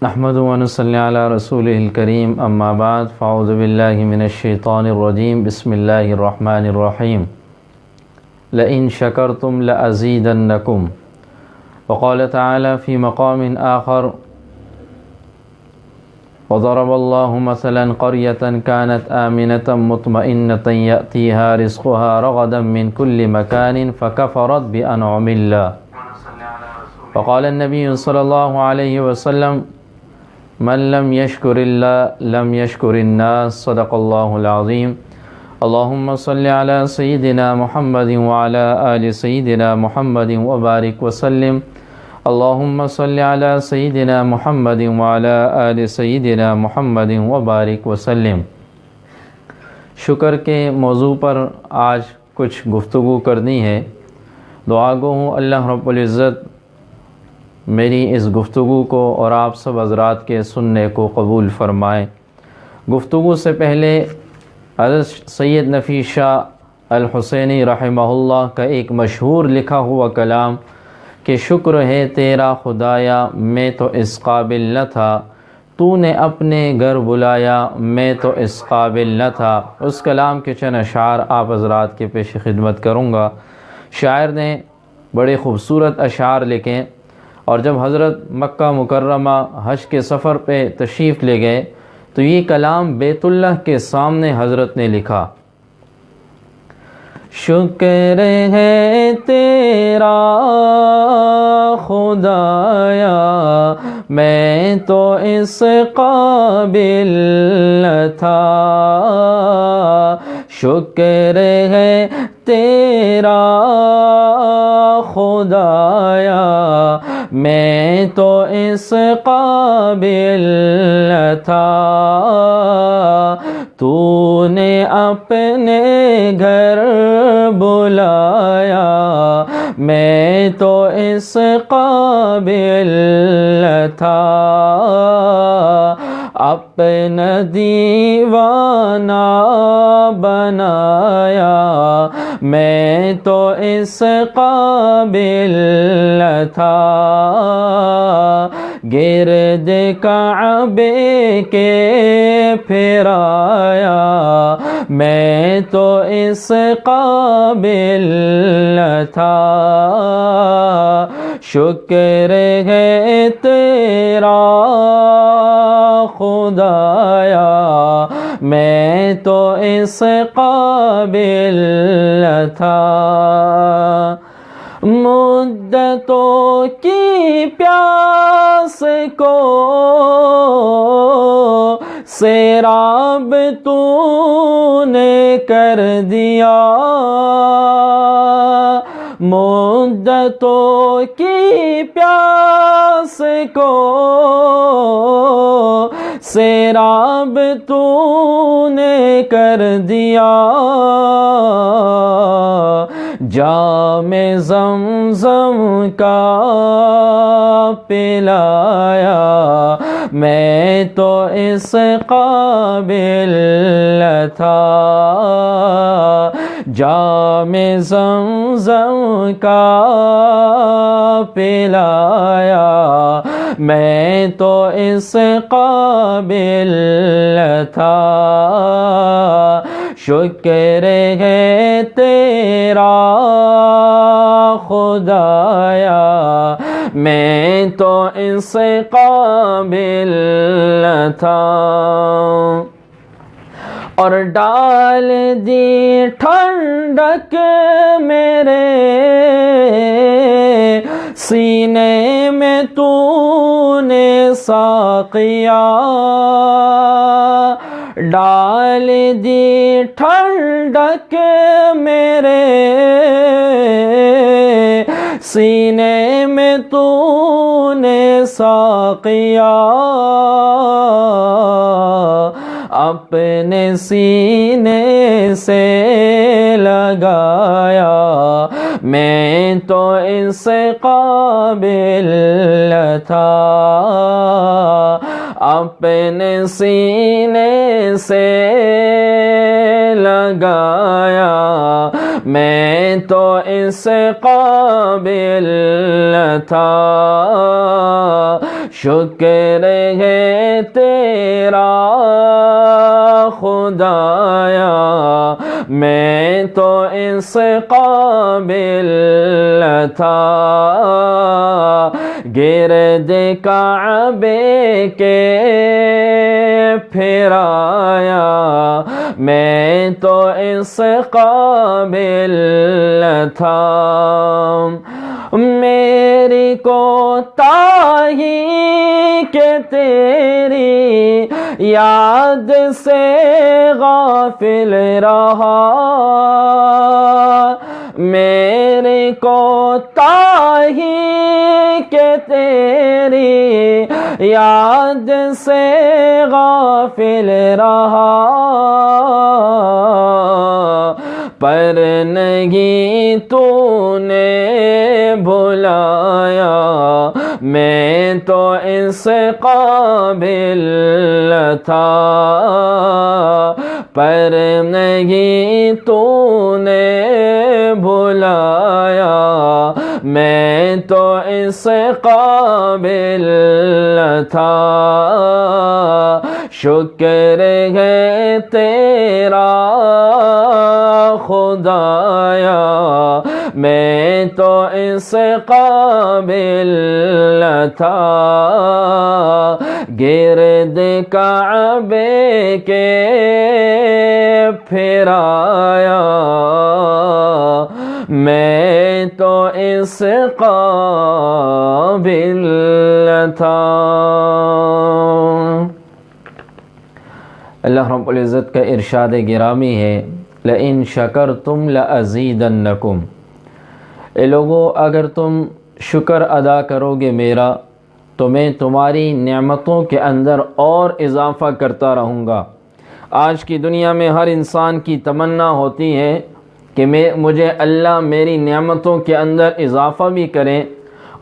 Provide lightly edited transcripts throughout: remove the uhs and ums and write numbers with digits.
نحمده ونصلي على رسوله الكريم اما بعد فاعوذ بالله من الشيطان الرجيم بسم الله الرحمن الرحيم لئن شكرتم لأزيدنكم وقال تعالى في مقام آخر وضرب الله مثلا قرية كانت آمنة مطمئنة يأتيها رزقها رغدا من كل مكان فكفرت بأنعم الله وقال النبي صلى الله عليه وسلم من لم يشكر الله لم يشكر الناس صدق الله العظيم اللهم صل على سيدنا محمد وعلى آل سيدنا محمد وبارك وسلم اللهم صل على سيدنا محمد وعلى آل سيدنا محمد وبارك وسلم۔ شکر کے موضوع پر آج کچھ گفتگو کرنی ہے۔ دعا گو ہوں اللہ رب العزت میری اس گفتگو کو اور آپ سب حضرات کے سننے کو قبول فرمائے۔ گفتگو سے پہلے حضرت سید نفیس شاہ الحسینی رحمہ اللہ کا ایک مشہور لکھا ہوا کلام کہ شکر ہے تیرا خدایا میں تو اس قابل نہ تھا، تو نے اپنے گھر بلایا میں تو اس قابل نہ تھا، اس کلام کے چند اشعار آپ حضرات کے پیش خدمت کروں گا۔ شاعر نے بڑے خوبصورت اشعار لکھے، اور جب حضرت مکہ مکرمہ حج کے سفر پہ تشریف لے گئے تو یہ کلام بیت اللہ کے سامنے حضرت نے لکھا۔ شکر ہے تیرا خدایا میں تو اس قابل نہ تھا، شکر ہے تیرا خدایا میں تو اس قابل نہ تھا، تو نے اپنے گھر بلایا میں تو اس قابل نہ تھا، اپنا دیوانہ بنایا میں تو اس قابل نہ تھا، گرد کعبے کے پھرایا میں تو اس قابل نہ تھا، شکر ہے تیرا خدایا میں تو اس قابل نہ تھا، مدتوں کی پیاس کو سیراب تو نے کر دیا، مدتوں کی پیاس کو سیراب تو نے کر دیا، جام زمزم کا پلایا میں تو اس قابل نہ تھا، جام زمزم کا پلایا میں تو اس قابل نہ تھا، شکر ہے تیرا خدایا میں تو اس قابل نہ تھا، اور ڈال دی ٹھنڈک میرے سینے میں تو نے ساقیا، ڈال دی ٹھنڈک میرے سینے میں تو نے ساقیا، اپنے سینے سے لگایا میں تو اس قابل نہ تھا، اپنے سینے سے لگایا میں تو اس قابل نہ تھا، شکر ہے تیرا خدایا میں تو اس قابل تھا، گرد کعبے کے پھرایا میں تو اس قابل تھا، میری کوتاہی کہ تیری یاد سے غافل رہا، میری کوتاہی کہ تیری یاد سے غافل رہا، پر نہیں تو نے بھلایا میں تو اس قابل تھا، پر نہیں تو نے بھلایا میں تو اس قابل تھا، شکر ہے تیرا خدایا میں تو اس قابل تھا، گرد کعبے کے پھرایا میں تو اس قابل تھا۔ اللہ رب العزت کا ارشاد گرامی ہے لئن شکرتم لازیدنکم، اے لوگو اگر تم شکر ادا کرو گے میرا تو میں تمہاری نعمتوں کے اندر اور اضافہ کرتا رہوں گا۔ آج کی دنیا میں ہر انسان کی تمنا ہوتی ہے کہ مجھے اللہ میری نعمتوں کے اندر اضافہ بھی کریں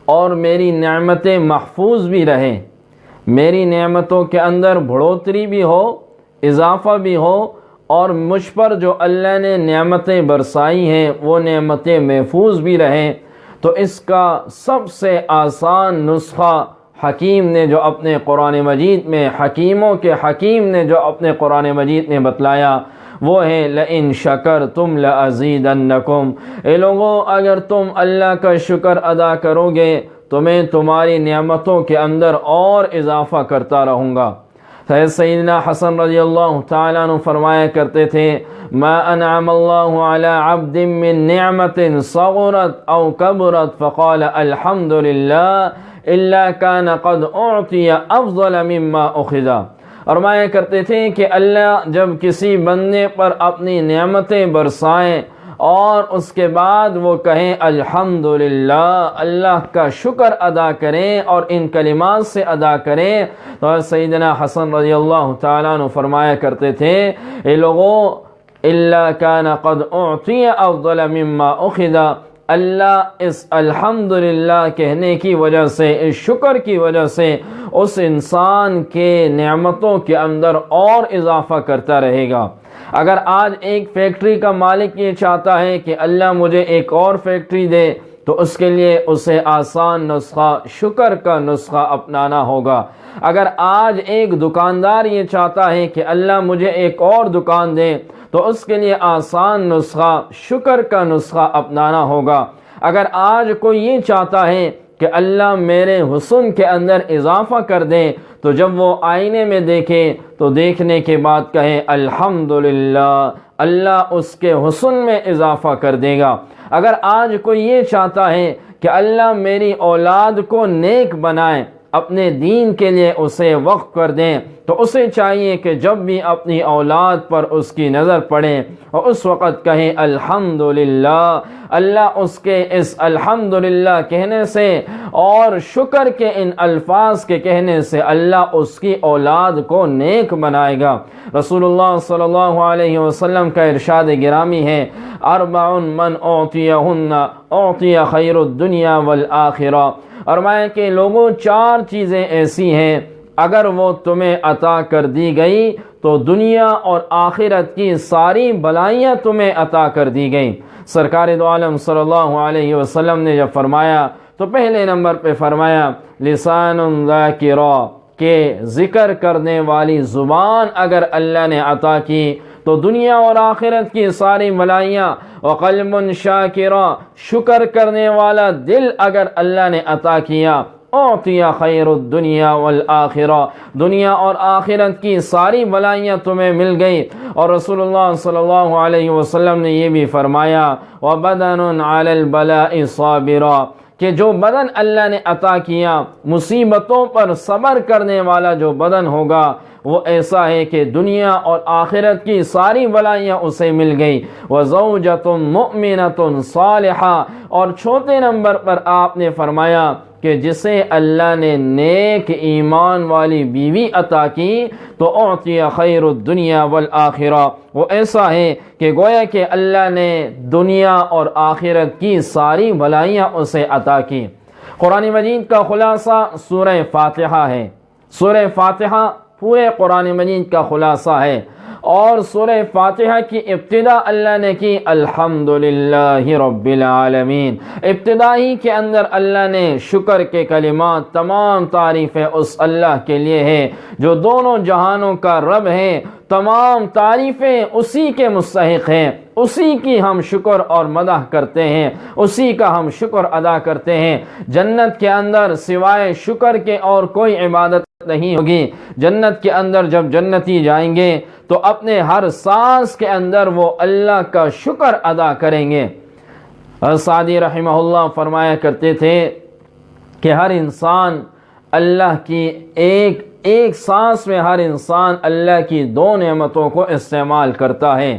اور میری نعمتیں محفوظ بھی رہیں، میری نعمتوں کے اندر بڑھوتری بھی ہو، اضافہ بھی ہو، اور مجھ پر جو اللہ نے نعمتیں برسائی ہیں وہ نعمتیں محفوظ بھی رہیں۔ تو اس کا سب سے آسان نسخہ حکیم نے جو اپنے قرآن مجید میں، حکیموں کے حکیم نے جو اپنے قرآن مجید میں بتلایا وہ ہے لئن شکرتم لازیدنکم، اے لوگو اگر تم اللہ کا شکر ادا کرو گے تو میں تمہاری نعمتوں کے اندر اور اضافہ کرتا رہوں گا۔ سیدنا حسن رضی اللہ تعالیٰ عنہ فرمایا کرتے تھے ما انعم اللہ علی عبد من نعمت صغرت او کبرت فقال الحمد للہ الا کان قد اعطی افضل مما اخذ، فرمایا کرتے تھے کہ اللہ جب کسی بندے پر اپنی نعمتیں برسائیں اور اس کے بعد وہ کہیں الحمدللہ، اللہ کا شکر ادا کریں اور ان کلمات سے ادا کریں، تو سیدنا حسن رضی اللہ تعالیٰ عنہ فرمایا کرتے تھے اے لوگو الا کان قد اعطی افضل مما اخذ، اللہ اس الحمدللہ کہنے کی وجہ سے، اس شکر کی وجہ سے اس انسان کے نعمتوں کے اندر اور اضافہ کرتا رہے گا۔ اگر آج ایک فیکٹری کا مالک یہ چاہتا ہے کہ اللہ مجھے ایک اور فیکٹری دے تو اس کے لیے اسے آسان نسخہ شکر کا نسخہ اپنانا ہوگا۔ اگر آج ایک دکاندار یہ چاہتا ہے کہ اللہ مجھے ایک اور دکان دے تو اس کے لیے آسان نسخہ شکر کا نسخہ اپنانا ہوگا۔ اگر آج کوئی یہ چاہتا ہے کہ اللہ میرے حسن کے اندر اضافہ کر دے تو جب وہ آئینے میں دیکھے تو دیکھنے کے بعد کہے الحمدللہ، اللہ اس کے حسن میں اضافہ کر دے گا۔ اگر آج کوئی یہ چاہتا ہے کہ اللہ میری اولاد کو نیک بنائے، اپنے دین کے لیے اسے وقف کر دیں، تو اسے چاہیے کہ جب بھی اپنی اولاد پر اس کی نظر پڑے اور اس وقت کہیں الحمدللہ، اللہ اس کے اس الحمدللہ کہنے سے اور شکر کے ان الفاظ کے کہنے سے اللہ اس کی اولاد کو نیک بنائے گا۔ رسول اللہ صلی اللہ علیہ وسلم کا ارشاد گرامی ہے اربع من اعطیہن اعطی خیر الدنیا والآخرہ، فرمایا کہ لوگوں چار چیزیں ایسی ہیں اگر وہ تمہیں عطا کر دی گئی تو دنیا اور آخرت کی ساری بلائیاں تمہیں عطا کر دی گئیں۔ سرکار دو عالم صلی اللہ علیہ وسلم نے جب فرمایا تو پہلے نمبر پہ فرمایا لسان ذاکرا، کہ ذکر کرنے والی زبان اگر اللہ نے عطا کی تو دنیا اور آخرت کی ساری بھلائیاں، وقلب شاکرا، شکر کرنے والا دل اگر اللہ نے عطا کیا، اعطی خیر الدنیا والآخرہ، دنیا اور آخرت کی ساری بھلائیاں تمہیں مل گئی۔ اور رسول اللہ صلی اللہ علیہ وسلم نے یہ بھی فرمایا وَبَدَنٌ عَلَى الْبَلَاءِ صَابِرًا، کہ جو بدن اللہ نے عطا کیا، مصیبتوں پر صبر کرنے والا جو بدن ہوگا وہ ایسا ہے کہ دنیا اور آخرت کی ساری بلائیاں اسے مل گئی۔ وَزَوْجَةٌ مُؤْمِنَةٌ صَالِحَةٌ، اور چوتھے نمبر پر آپ نے فرمایا کہ جسے اللہ نے نیک ایمان والی بیوی عطا کی تو اعطی خیر الدنیا والآخرہ، وہ ایسا ہے کہ گویا کہ اللہ نے دنیا اور آخرت کی ساری بھلائیاں اسے عطا کی۔ قرآن مجید کا خلاصہ سورہ فاتحہ ہے۔ سورہ فاتحہ پورے قرآن مجید کا خلاصہ ہے، اور سورہ فاتحہ کی ابتدا اللہ نے کی الحمدللہ رب العالمین۔ ابتدا ہی کے اندر اللہ نے شکر کے کلمات، تمام تعریفیں اس اللہ کے لیے ہے جو دونوں جہانوں کا رب ہے، تمام تعریفیں اسی کے مستحق ہیں، اسی کی ہم شکر اور مدح کرتے ہیں، اسی کا ہم شکر ادا کرتے ہیں۔ جنت کے اندر سوائے شکر کے اور کوئی عبادت نہیں ہوگی۔ جنت کے اندر جب جنتی جائیں گے تو اپنے ہر سانس کے اندر وہ اللہ کا شکر ادا کریں گے۔ سعدی رحمہ اللہ فرمایا کرتے تھے کہ ہر انسان اللہ کی ایک سانس میں ہر انسان اللہ کی دو نعمتوں کو استعمال کرتا ہے۔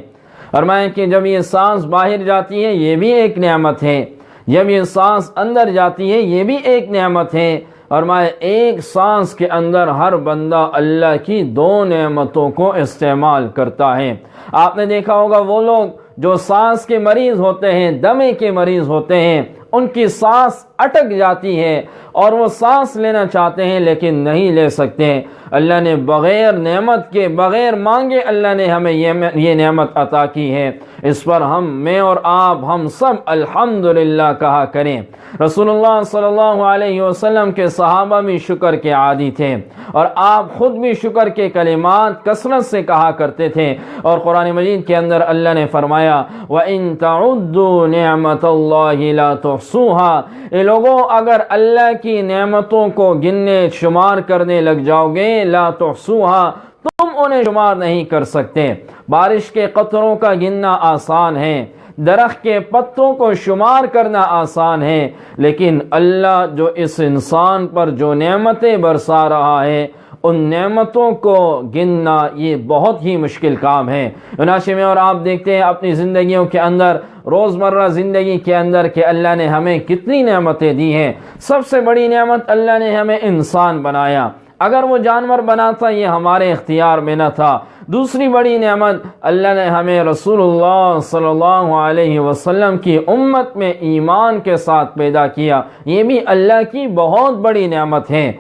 فرمایا کہ جب یہ سانس باہر جاتی ہے یہ بھی ایک نعمت ہے، جب یہ سانس اندر جاتی ہے یہ بھی ایک نعمت ہے۔ فرمایا ایک سانس کے اندر ہر بندہ اللہ کی دو نعمتوں کو استعمال کرتا ہے۔ آپ نے دیکھا ہوگا وہ لوگ جو سانس کے مریض ہوتے ہیں، دمے کے مریض ہوتے ہیں، ان کی سانس اٹک جاتی ہے اور وہ سانس لینا چاہتے ہیں لیکن نہیں لے سکتے۔ اللہ نے بغیر نعمت کے، بغیر مانگے اللہ نے ہمیں یہ نعمت عطا کی ہے۔ اس پر میں اور آپ ہم سب الحمدللہ کہا کریں۔ رسول اللہ صلی اللہ علیہ وسلم کے صحابہ بھی شکر کے عادی تھے، اور آپ خود بھی شکر کے کلمات کثرت سے کہا کرتے تھے۔ اور قرآن مجید کے اندر اللہ نے فرمایا وَإِن تَعُدُّوا نِعْمَةَ اللَّهِ لَا تُحْصُوهَا، اے لوگوں اگر اللہ کی نعمتوں کو گننے شمار کرنے لگ جاؤ گے، لا تحصوها، تم انہیں شمار نہیں کر سکتے۔ بارش کے قطروں کا گننا آسان ہے، درخت کے پتوں کو شمار کرنا آسان ہے، لیکن اللہ جو اس انسان پر جو نعمتیں برسا رہا ہے ان نعمتوں کو گننا یہ بہت ہی مشکل کام ہے۔ چنانچہ میں اور آپ دیکھتے ہیں اپنی زندگیوں کے اندر، روزمرہ زندگی کے اندر کہ اللہ نے ہمیں کتنی نعمتیں دی ہیں۔ سب سے بڑی نعمت اللہ نے ہمیں انسان بنایا، اگر وہ جانور بناتا یہ ہمارے اختیار میں نہ تھا۔ دوسری بڑی نعمت اللہ نے ہمیں رسول اللہ صلی اللہ علیہ وسلم کی امت میں ایمان کے ساتھ پیدا کیا، یہ بھی اللہ کی بہت بڑی نعمت ہے۔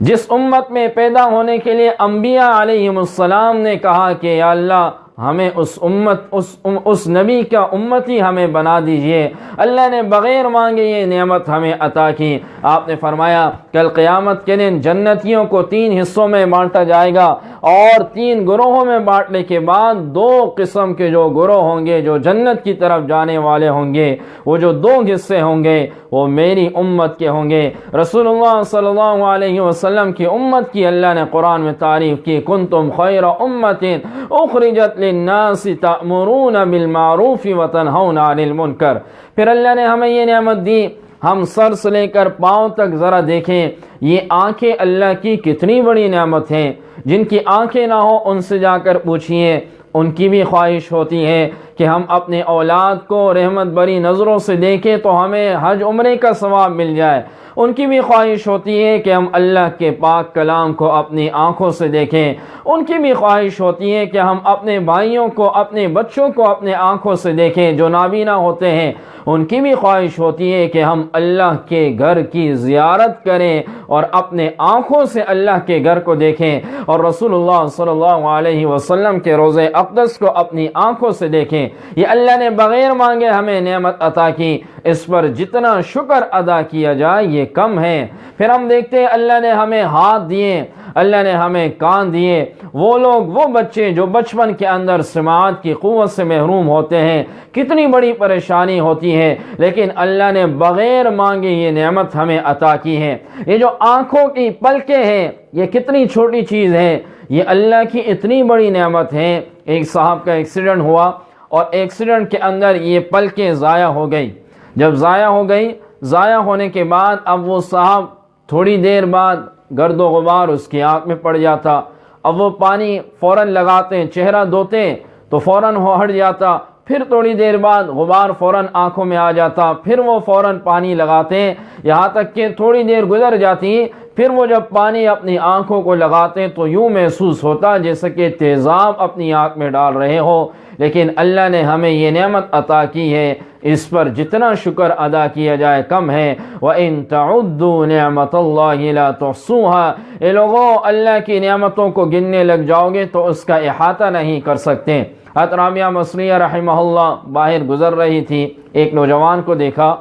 جس امت میں پیدا ہونے کے لیے انبیاء علیہ السلام نے کہا کہ یا اللہ ہمیں اس نبی کا امتی ہمیں بنا دیجئے، اللہ نے بغیر مانگے یہ نعمت ہمیں عطا کی۔ آپ نے فرمایا کل قیامت کے دن جنتیوں کو 3 حصوں میں بانٹا جائے گا، اور 3 گروہوں میں بانٹنے کے بعد 2 قسم کے جو گروہ ہوں گے جو جنت کی طرف جانے والے ہوں گے، وہ جو 2 حصے ہوں گے وہ میری امت کے ہوں گے۔ رسول اللہ صلی اللہ علیہ وسلم کی امت کی اللہ نے قرآن میں تعریف کی، کنتم خیر امت اخرجت للناس تأمرون بالمعروف وتنہون عن المنکر۔ پھر اللہ نے ہمیں یہ نعمت دی، ہم سر سے لے کر پاؤں تک ذرا دیکھیں، یہ آنکھیں اللہ کی کتنی بڑی نعمت ہیں۔ جن کی آنکھیں نہ ہوں ان سے جا کر پوچھئے، ان کی بھی خواہش ہوتی ہے کہ ہم اپنے اولاد کو رحمت بری نظروں سے دیکھیں تو ہمیں حج عمرے کا ثواب مل جائے۔ ان کی بھی خواہش ہوتی ہے کہ ہم اللہ کے پاک کلام کو اپنی آنکھوں سے دیکھیں۔ ان کی بھی خواہش ہوتی ہے کہ ہم اپنے بھائیوں کو، اپنے بچوں کو اپنے آنکھوں سے دیکھیں جو نابینا ہوتے ہیں۔ ان کی بھی خواہش ہوتی ہے کہ ہم اللہ کے گھر کی زیارت کریں اور اپنے آنکھوں سے اللہ کے گھر کو دیکھیں، اور رسول اللہ صلی اللہ علیہ وسلم کے روضہ اقدس کو اپنی آنکھوں سے دیکھیں۔ ہیں۔ یہ اللہ نے بغیر مانگے ہمیں نعمت عطا کی، اس پر جتنا شکر ادا کیا جائے یہ کم ہے۔ پھر ہم دیکھتے ہیں اللہ نے ہمیں ہاتھ دیے، اللہ نے ہمیں کان دیے۔ وہ لوگ، وہ بچے جو بچپن کے اندر سماعت کی قوت سے محروم ہوتے ہیں، کتنی بڑی پریشانی ہوتی ہے، لیکن اللہ نے بغیر مانگے یہ نعمت ہمیں عطا کی ہے۔ یہ جو آنکھوں کی پلکیں ہیں، یہ کتنی چھوٹی چیز ہے، یہ اللہ کی اتنی بڑی نعمت ہے۔ ایک صاحب کا ایکسیڈنٹ ہوا اور ایکسیڈنٹ کے اندر یہ پلکیں ضائع ہو گئی۔ جب ضائع ہو گئی، ضائع ہونے کے بعد اب وہ صاحب تھوڑی دیر بعد گرد و غبار اس کی آنکھ میں پڑ جاتا، اب وہ پانی فوراً لگاتے، چہرہ دھوتے تو فوراً وہ ہٹ جاتا، پھر تھوڑی دیر بعد غبار فوراً آنکھوں میں آ جاتا، پھر وہ فوراً پانی لگاتے، یہاں تک کہ تھوڑی دیر گزر جاتی، پھر وہ جب پانی اپنی آنکھوں کو لگاتے تو یوں محسوس ہوتا جیسے کہ تیزاب اپنی آنکھ میں ڈال رہے ہو۔ لیکن اللہ نے ہمیں یہ نعمت عطا کی ہے، اس پر جتنا شکر ادا کیا جائے کم ہے۔ وَإِن تَعُدُّوا نِعْمَةَ اللَّهِ لَا تُحْصُوهَا، اے لوگوں اللہ کی نعمتوں کو گننے لگ جاؤ گے تو اس کا احاطہ نہیں کر سکتے۔ حضرت رابعہ مصریہ رحمہ اللہ باہر گزر رہی تھی، ایک نوجوان کو دیکھا،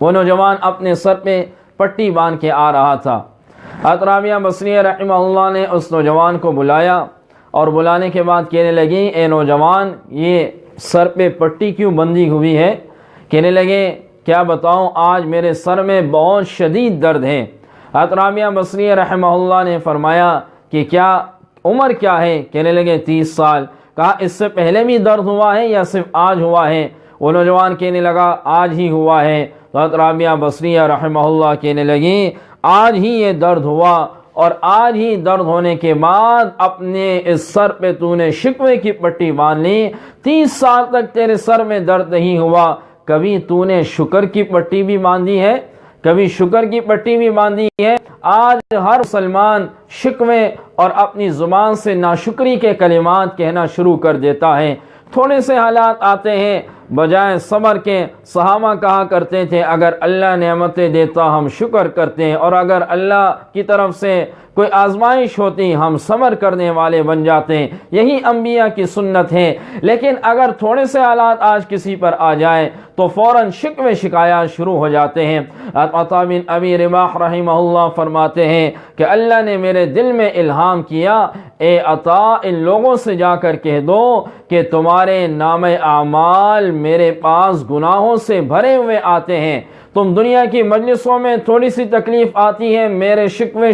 وہ نوجوان اپنے سر پہ پٹی باندھ کے آ رہا تھا۔ حضرت رابعہ مصریہ رحمہ اللہ نے اس نوجوان کو بلایا اور بلانے کے بعد کہنے لگی، اے نوجوان یہ سر پہ پٹی کیوں بندھی ہوئی ہے؟ کہنے لگے کیا بتاؤں، آج میرے سر میں بہت شدید درد ہے۔ حضرت رابعہ مصریہ رحمہ اللہ نے فرمایا کہ کیا عمر کیا ہے؟ کہنے لگے 30 سال۔ کہا اس سے پہلے بھی درد ہوا ہے یا صرف آج ہوا ہے؟ وہ نوجوان کہنے لگا آج ہی ہوا ہے۔ حضرت رابعہ بصریہ رحمہ اللہ کہنے لگی آج ہی یہ درد ہوا، اور آج ہی درد ہونے کے بعد اپنے اس سر پہ تو نے شکوے کی پٹی باندھ لی، 30 سال تک تیرے سر میں درد نہیں ہوا، کبھی تو نے شکر کی پٹی بھی باندھی ہے؟ کبھی شکر کی پٹی بھی باندھی ہے؟ آج ہر مسلمان شکوے اور اپنی زبان سے ناشکری کے کلمات کہنا شروع کر دیتا ہے۔ تھوڑے سے حالات آتے ہیں، بجائے صبر کے صحابہ کہا کرتے تھے اگر اللہ نعمتیں دیتا ہم شکر کرتے ہیں، اور اگر اللہ کی طرف سے کوئی آزمائش ہوتی ہم صبر کرنے والے بن جاتے ہیں۔ یہی انبیاء کی سنت ہے۔ لیکن اگر تھوڑے سے حالات آج کسی پر آ جائے تو فوراً شکوے شکایات شروع ہو جاتے ہیں۔ عطا بن ابی رباح رحمہ اللہ فرماتے ہیں کہ اللہ نے میرے دل میں الہام کیا، اے عطا ان لوگوں سے جا کر کہہ دو کہ تمہارے نام اعمال میرے پاس گناہوں سے بھرے ہوئے آتے ہیں، تم دنیا کی مجلسوں میں تھوڑی سی تکلیف آتی ہے میرے شکوے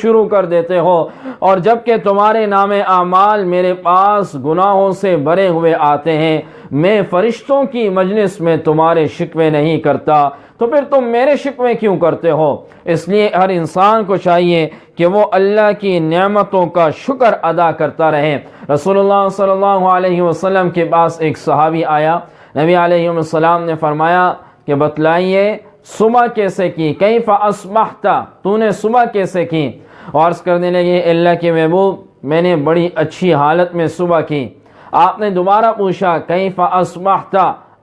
شروع کر دیتے ہو، اور جب کہ تمہارے نام اعمال میرے پاس گناہوں سے بھرے ہوئے آتے ہیں، میں فرشتوں کی مجلس میں تمہارے شکوے نہیں کرتا، تو پھر تم میرے شکوے کیوں کرتے ہو؟ اس لیے ہر انسان کو چاہیے کہ وہ اللہ کی نعمتوں کا شکر ادا کرتا رہے۔ رسول اللہ صلی اللہ علیہ وسلم کے پاس ایک صحابی آیا، نبی علیہ السلام نے فرمایا کہ بتلائیے صبح کیسے کی، کیف اصبحت، تو نے صبح کیسے کی؟ اور عرض کرنے لگے اللہ کے محبوب میں نے بڑی اچھی حالت میں صبح کی۔ آپ نے دوبارہ پوچھا کیف اصبحت،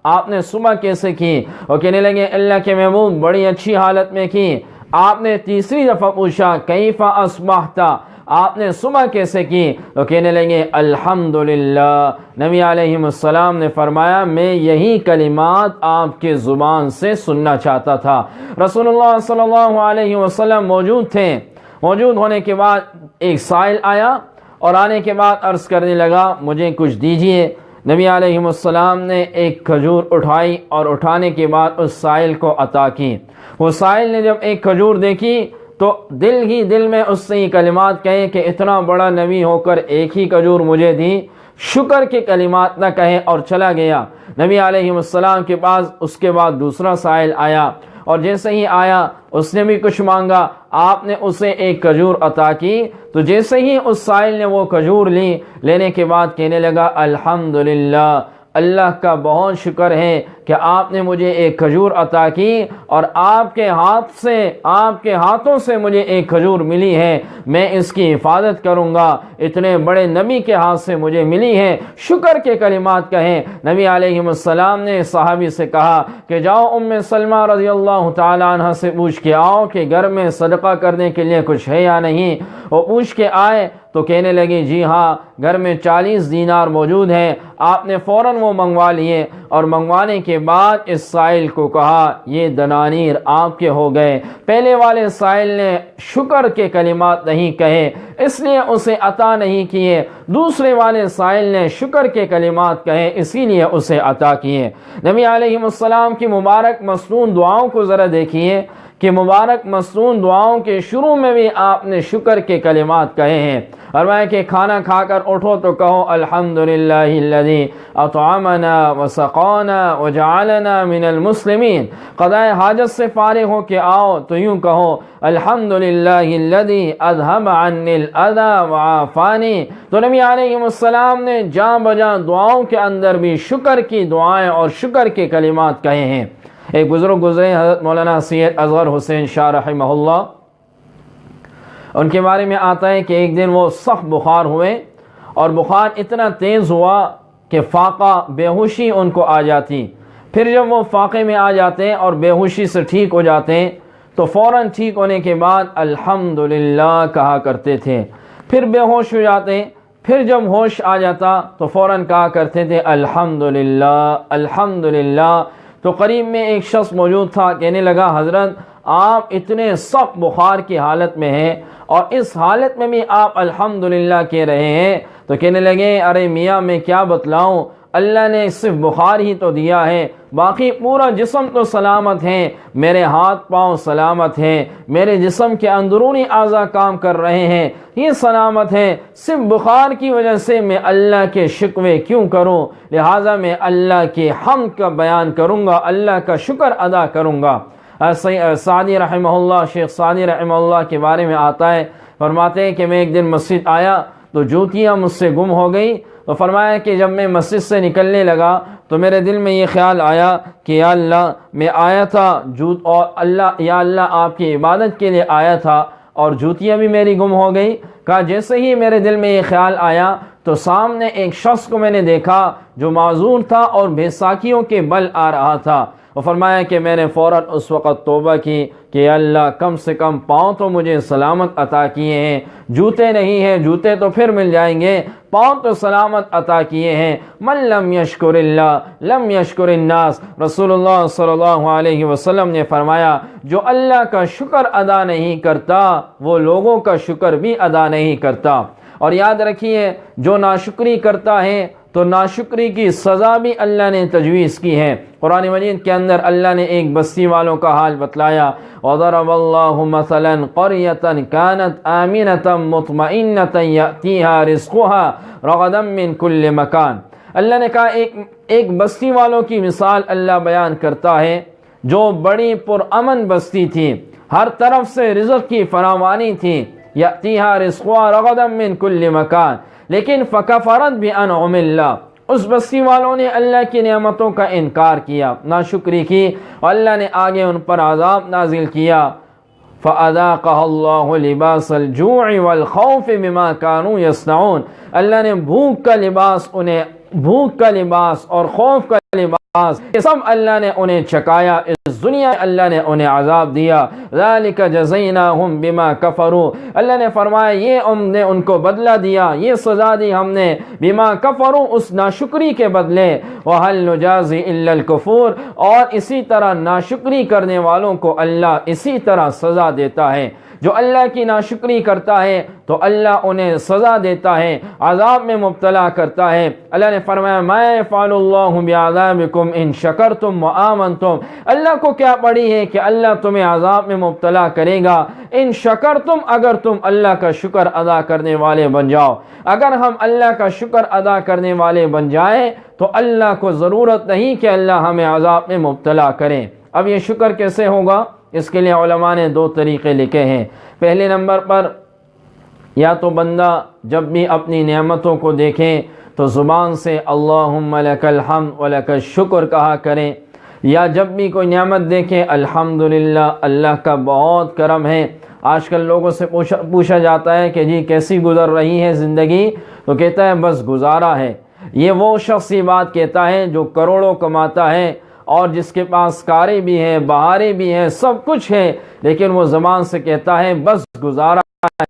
آپ نے صبح کیسے کی؟ اور کہنے لگے اللہ کے محبوب بڑی اچھی حالت میں کی۔ آپ نے تیسری دفعہ پوچھا کیف اصبحت، آپ نے صبح کیسے کی؟ تو کہنے لگے الحمدللہ۔ نبی علیہ السلام نے فرمایا میں یہی کلمات آپ کے زبان سے سننا چاہتا تھا۔ رسول اللہ صلی اللہ علیہ وسلم موجود تھے۔ موجود ہونے کے بعد ایک سائل آیا اور آنے کے بعد عرض کرنے لگا مجھے کچھ دیجئے۔ نبی علیہ السلام نے ایک کھجور اٹھائی اور اٹھانے کے بعد اس سائل کو عطا کی۔ وہ سائل نے جب ایک کھجور دیکھی تو دل ہی دل میں اس سے یہ کلمات کہے کہ اتنا بڑا نبی ہو کر ایک ہی کھجور مجھے دی، شکر کے کلمات نہ کہے، اور چلا گیا۔ نبی علیہ السلام کے پاس اس کے بعد دوسرا سائل آیا، اور جیسے ہی آیا اس نے بھی کچھ مانگا، آپ نے اسے ایک کھجور عطا کی۔ تو جیسے ہی اس سائل نے وہ کھجور لی، لینے کے بعد کہنے لگا الحمدللہ، اللہ کا بہت شکر ہے کہ آپ نے مجھے ایک کھجور عطا کی، اور آپ کے ہاتھوں سے مجھے ایک کھجور ملی ہے، میں اس کی حفاظت کروں گا، اتنے بڑے نبی کے ہاتھ سے مجھے ملی ہے، شکر کے کلمات کہیں۔ نبی علیہ السلام نے صحابی سے کہا کہ جاؤ ام سلمہ رضی اللہ تعالی عنہ سے پوچھ کے آؤ کہ گھر میں صدقہ کرنے کے لیے کچھ ہے یا نہیں۔ وہ پوچھ کے آئے تو کہنے لگی جی ہاں گھر میں 40 دینار موجود ہیں۔ آپ نے فوراً وہ منگوا لیے اور منگوانے کے بعد اس سائل کو کہا یہ دنانیر آپ کے ہو گئے۔ پہلے والے سائل نے شکر کے کلمات نہیں کہے اس لیے اسے عطا نہیں کیے، دوسرے والے سائل نے شکر کے کلمات کہے اسی لیے اسے عطا کیے۔ نبی علیہ السلام کی مبارک مصنون دعاؤں کو ذرا دیکھیے کہ مبارک مصنون دعاؤں کے شروع میں بھی آپ نے شکر کے کلمات کہے ہیں۔ فرمایا کہ کھانا کھا کر اٹھو تو کہو الحمدللہ الذی اطعمنا وسقانا وجعلنا من المسلمین۔ قضاء حاجت سے فارغ ہو کے آؤ تو یوں کہو الحمدللہ الذی اذهب عنی الاذی وعافانی۔ تو نبی علیہ السلام نے جاں بجاں دعاؤں کے اندر بھی شکر کی دعائیں اور شکر کے کلمات کہے ہیں۔ ایک بزرگ گزرے حضرت مولانا سید اصغر حسین شاہ رحمہ اللہ، ان کے بارے میں آتا ہے کہ ایک دن وہ سخت بخار ہوئے اور بخار اتنا تیز ہوا کہ فاقہ بے ہوشی ان کو آ جاتی۔ پھر جب وہ فاقے میں آ جاتے ہیں اور بے ہوشی سے ٹھیک ہو جاتے ہیں تو فوراً ٹھیک ہونے کے بعد الحمدللہ کہا کرتے تھے۔ پھر بے ہوش ہو جاتے ہیں، پھر جب ہوش آ جاتا تو فوراً کہا کرتے تھے الحمدللہ الحمدللہ۔ تو قریب میں ایک شخص موجود تھا، کہنے لگا حضرت آپ اتنے سخت بخار کی حالت میں ہیں اور اس حالت میں بھی آپ الحمدللہ کہہ رہے ہیں۔ تو کہنے لگے ارے میاں میں کیا بتلاؤں، اللہ نے صرف بخار ہی تو دیا ہے، باقی پورا جسم تو سلامت ہے، میرے ہاتھ پاؤں سلامت ہیں، میرے جسم کے اندرونی اعضاء کام کر رہے ہیں، یہ سلامت ہے، صرف بخار کی وجہ سے میں اللہ کے شکوے کیوں کروں، لہٰذا میں اللہ کی حمد کا بیان کروں گا، اللہ کا شکر ادا کروں گا۔ سعدی رحمہ اللہ، شیخ سعدی رحمہ اللہ کے بارے میں آتا ہے، فرماتے ہیں کہ میں ایک دن مسجد آیا تو جوتیاں مجھ سے گم ہو گئی۔ تو فرمایا کہ جب میں مسجد سے نکلنے لگا تو میرے دل میں یہ خیال آیا کہ یا اللہ میں آیا تھا اور اللہ یا اللہ آپ کی عبادت کے لیے آیا تھا اور جوتیاں بھی میری گم ہو گئی۔ کہا جیسے ہی میرے دل میں یہ خیال آیا تو سامنے ایک شخص کو میں نے دیکھا جو معذور تھا اور بیساکھیوں کے بل آ رہا تھا۔ وہ فرمایا کہ میں نے فوراً اس وقت توبہ کی کہ اللہ کم سے کم پاؤں تو مجھے سلامت عطا کیے ہیں، جوتے نہیں ہیں، جوتے تو پھر مل جائیں گے، پاؤں تو سلامت عطا کیے ہیں۔ من لم یشکر اللہ لم یشکر الناس، رسول اللہ صلی اللہ علیہ وسلم نے فرمایا جو اللہ کا شکر ادا نہیں کرتا وہ لوگوں کا شکر بھی ادا نہیں کرتا۔ اور یاد رکھیے جو ناشکری کرتا ہے تو ناشکری کی سزا بھی اللہ نے تجویز کی ہے۔ قرآن مجید کے اندر اللہ نے ایک بستی والوں کا حال بتلایا، وَضَرَبَ اللَّهُ مَثَلًا قَرْيَةً كَانَتْ آمِنَةً مُطْمَئِنَّةً يَأْتِيهَا رِزْقُهَا رَغَدًا مِّن كُلِّ مَكَانٍ۔ اللہ نے کہا ایک بستی والوں کی مثال اللہ بیان کرتا ہے جو بڑی پرامن بستی تھی، ہر طرف سے رزق کی فراوانی تھی، یأتیہا رزقها رغدا من کل مکان، لیکن فکفرت بانعم اللہ، اس بستی والوں نے اللہ کی نعمتوں کا انکار کیا، ناشکری کی، اور اللہ نے آگے ان پر عذاب نازل کیا۔ فَأَذَاقَهَا اللَّهُ لِبَاسَ الْجُوعِ وَالْخَوْفِ بِمَا كَانُوا يَصْنَعُونَ، اللہ نے بھوک کا لباس اور خوف کا لباس یہ سب اللہ نے انہیں چکایا، اس دنیا اللہ نے انہیں عذاب دیا۔ ذَلِكَ جَزَيْنَاهُمْ بِمَا كَفَرُوا، اللہ نے فرمایا یہ ہم نے ان کو بدلہ دیا، یہ سزا دی ہم نے، بِمَا كَفَرُوا اس ناشکری کے بدلے، وَهَلْ نُجَازِي إِلَّا الْكُفُورَ اور اسی طرح ناشکری کرنے والوں کو اللہ اسی طرح سزا دیتا ہے۔ جو اللہ کی ناشکری کرتا ہے تو اللہ انہیں سزا دیتا ہے، عذاب میں مبتلا کرتا ہے۔ اللہ نے فرمایا مَا يَفْعَلُ اللَّهُ بِعَذَابِكُمْ إِن شَكَرْتُمْ وَآمَنْتُمْ، اللہ کو کیا پڑی ہے کہ اللہ تمہیں عذاب میں مبتلا کرے گا، ان شکرتم اگر تم اللہ کا شکر ادا کرنے والے بن جاؤ۔ اگر ہم اللہ کا شکر ادا کرنے والے بن جائیں تو اللہ کو ضرورت نہیں کہ اللہ ہمیں عذاب میں مبتلا کرے۔ اب یہ شکر کیسے ہوگا؟ اس کے لیے علماء نے دو طریقے لکھے ہیں۔ پہلے نمبر پر یا تو بندہ جب بھی اپنی نعمتوں کو دیکھیں تو زبان سے اللہم لک الحمد ولک الشکر کہا کریں، یا جب بھی کوئی نعمت دیکھیں الحمدللہ اللہ کا بہت کرم ہے۔ آج کل لوگوں سے پوچھا جاتا ہے کہ جی کیسی گزر رہی ہے زندگی، تو کہتا ہے بس گزارا ہے۔ یہ وہ شخص یہ بات کہتا ہے جو کروڑوں کماتا ہے اور جس کے پاس کاریں بھی ہیں، بہاریں بھی ہیں، سب کچھ ہے، لیکن وہ زبان سے کہتا ہے بس گزارا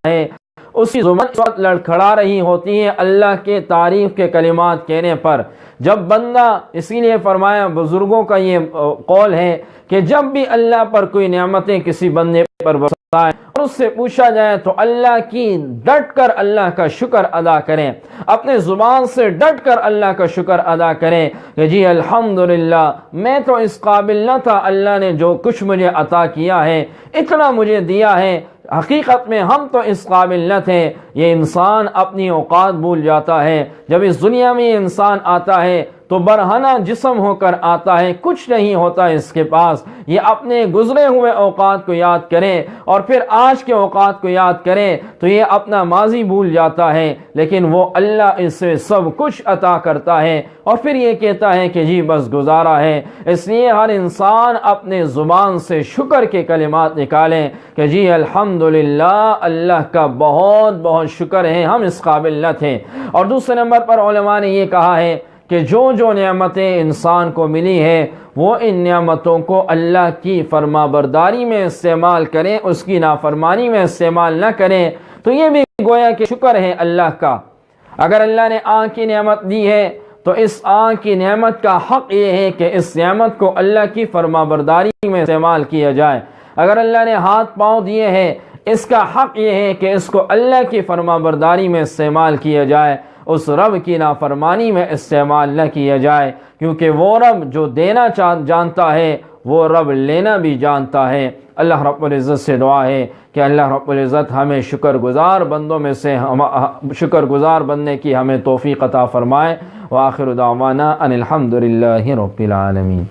ہے۔ اسی زبان اس وقت لڑکھڑا رہی ہوتی ہیں اللہ کے تعریف کے کلمات کہنے پر۔ جب بندہ، اسی لیے فرمایا بزرگوں کا یہ قول ہے کہ جب بھی اللہ پر کوئی نعمتیں کسی بندے پر برسائیں اور اس سے پوچھا جائے تو اللہ کی ڈٹ کر اللہ کا شکر ادا کریں، اپنے زبان سے ڈٹ کر اللہ کا شکر ادا کریں کہ جی الحمدللہ، میں تو اس قابل نہ تھا، اللہ نے جو کچھ مجھے عطا کیا ہے، اتنا مجھے دیا ہے، حقیقت میں ہم تو اس قابل نہ تھے۔ یہ انسان اپنی اوقات بھول جاتا ہے۔ جب اس دنیا میں انسان آتا ہے تو برہنہ جسم ہو کر آتا ہے، کچھ نہیں ہوتا اس کے پاس۔ یہ اپنے گزرے ہوئے اوقات کو یاد کرے اور پھر آج کے اوقات کو یاد کرے تو یہ اپنا ماضی بھول جاتا ہے، لیکن وہ اللہ اس سے سب کچھ عطا کرتا ہے اور پھر یہ کہتا ہے کہ جی بس گزارا ہے۔ اس لیے ہر انسان اپنے زبان سے شکر کے کلمات نکالیں کہ جی الحمدللہ، اللہ کا بہت بہت شکر ہے، ہم اس قابل نہ تھے۔ اور دوسرے نمبر پر علماء نے یہ کہا ہے کہ جو نعمتیں انسان کو ملی ہیں وہ ان نعمتوں کو اللہ کی فرما برداری میں استعمال کریں، اس کی نافرمانی میں استعمال نہ کریں، تو یہ بھی گویا کہ شکر ہے اللہ کا۔ اگر اللہ نے آنکھ کی نعمت دی ہے تو اس آنکھ کی نعمت کا حق یہ ہے کہ اس نعمت کو اللہ کی فرما برداری میں استعمال کیا جائے۔ اگر اللہ نے ہاتھ پاؤں دیے ہیں، اس کا حق یہ ہے کہ اس کو اللہ کی فرما برداری میں استعمال کیا جائے، اس رب کی نافرمانی میں استعمال نہ کیا جائے، کیونکہ وہ رب جو دینا جانتا ہے وہ رب لینا بھی جانتا ہے۔ اللہ رب العزت سے دعا ہے کہ اللہ رب العزت ہمیں شکر گزار بندوں میں سے شکر گزار بننے کی ہمیں توفیق عطا فرمائے۔ وآخر دعوانا ان الحمد للہ رب العالمین۔